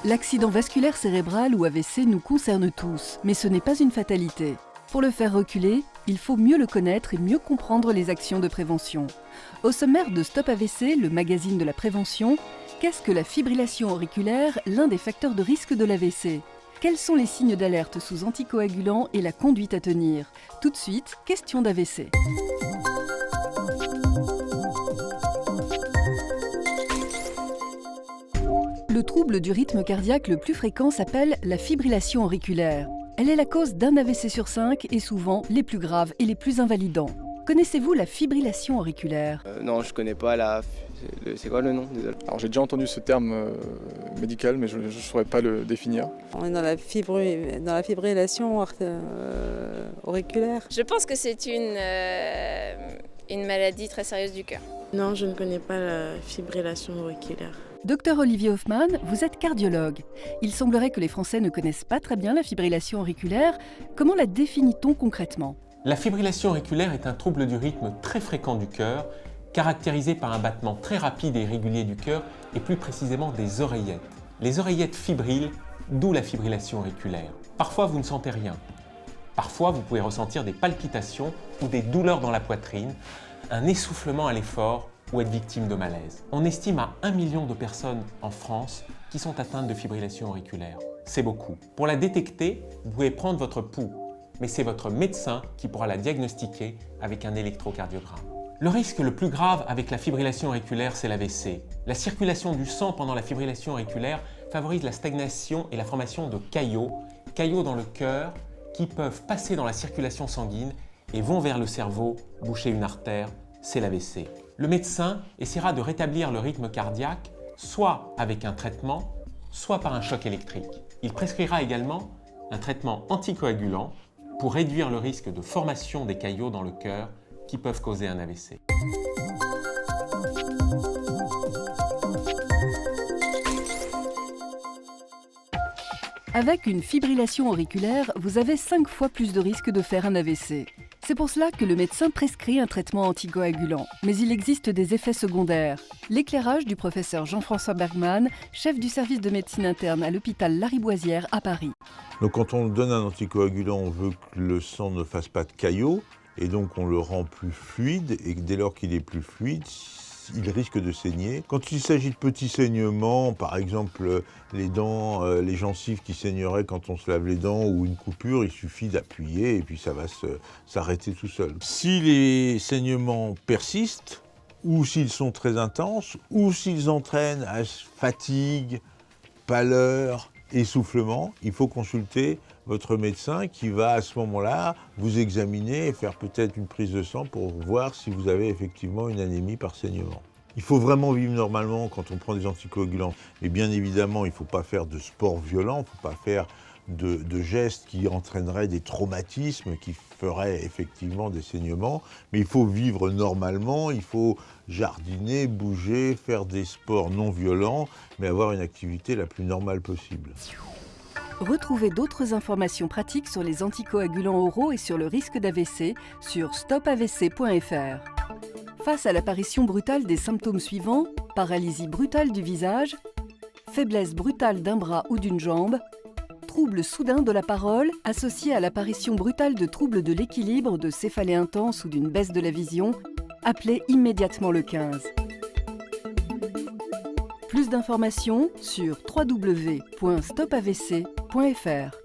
L'accident vasculaire cérébral ou AVC nous concerne tous, mais ce n'est pas une fatalité. Pour le faire reculer, il faut mieux le connaître et mieux comprendre les actions de prévention. Au sommaire de Stop AVC, le magazine de la prévention, qu'est-ce que la fibrillation auriculaire, l'un des facteurs de risque de l'AVC ? Quels sont les signes d'alerte sous anticoagulants et la conduite à tenir ? Tout de suite, question d'AVC. Le trouble du rythme cardiaque le plus fréquent s'appelle la fibrillation auriculaire. Elle est la cause d'un AVC sur 5 et souvent les plus graves et les plus invalidants. Connaissez-vous la fibrillation auriculaire ? Non, je connais pas c'est quoi le nom ? Désolé. Alors j'ai déjà entendu ce terme médical, mais je ne saurais pas le définir. On est dans la fibrillation auriculaire. Je pense que c'est une maladie très sérieuse du cœur. Non, je ne connais pas la fibrillation auriculaire. Docteur Olivier Hoffmann, vous êtes cardiologue. Il semblerait que les Français ne connaissent pas très bien la fibrillation auriculaire. Comment la définit-on concrètement ? La fibrillation auriculaire est un trouble du rythme très fréquent du cœur, caractérisé par un battement très rapide et irrégulier du cœur et plus précisément des oreillettes. Les oreillettes fibrillent, d'où la fibrillation auriculaire. Parfois, vous ne sentez rien. Parfois, vous pouvez ressentir des palpitations ou des douleurs dans la poitrine, un essoufflement à l'effort ou être victime de malaise. On estime à 1 million de personnes en France qui sont atteintes de fibrillation auriculaire. C'est beaucoup. Pour la détecter, vous pouvez prendre votre pouls, mais c'est votre médecin qui pourra la diagnostiquer avec un électrocardiogramme. Le risque le plus grave avec la fibrillation auriculaire, c'est l'AVC. La circulation du sang pendant la fibrillation auriculaire favorise la stagnation et la formation de caillots dans le cœur qui peuvent passer dans la circulation sanguine et vont vers le cerveau, boucher une artère, c'est l'AVC. Le médecin essaiera de rétablir le rythme cardiaque, soit avec un traitement, soit par un choc électrique. Il prescrira également un traitement anticoagulant pour réduire le risque de formation des caillots dans le cœur qui peuvent causer un AVC. Avec une fibrillation auriculaire, vous avez 5 fois plus de risque de faire un AVC. C'est pour cela que le médecin prescrit un traitement anticoagulant. Mais il existe des effets secondaires. L'éclairage du professeur Jean-François Bergman, chef du service de médecine interne à l'hôpital Lariboisière à Paris. Donc quand on donne un anticoagulant, on veut que le sang ne fasse pas de caillots, et donc on le rend plus fluide, et dès lors qu'il est plus fluide, il risque de saigner. Quand il s'agit de petits saignements, par exemple les dents, les gencives qui saigneraient quand on se lave les dents ou une coupure, il suffit d'appuyer et puis ça va s'arrêter tout seul. Si les saignements persistent, ou s'ils sont très intenses, ou s'ils entraînent à fatigue, pâleur, essoufflement, il faut consulter votre médecin qui va à ce moment-là vous examiner et faire peut-être une prise de sang pour voir si vous avez effectivement une anémie par saignement. Il faut vraiment vivre normalement quand on prend des anticoagulants. Mais bien évidemment, il ne faut pas faire de sport violent, il ne faut pas faire de gestes qui entraîneraient des traumatismes, qui feraient effectivement des saignements. Mais il faut vivre normalement, il faut jardiner, bouger, faire des sports non violents, mais avoir une activité la plus normale possible. Retrouvez d'autres informations pratiques sur les anticoagulants oraux et sur le risque d'AVC sur stopavc.fr. Face à l'apparition brutale des symptômes suivants, paralysie brutale du visage, faiblesse brutale d'un bras ou d'une jambe, trouble soudain de la parole associé à l'apparition brutale de troubles de l'équilibre, de céphalée intense ou d'une baisse de la vision, appelez immédiatement le 15. Plus d'informations sur www.stopavc.fr.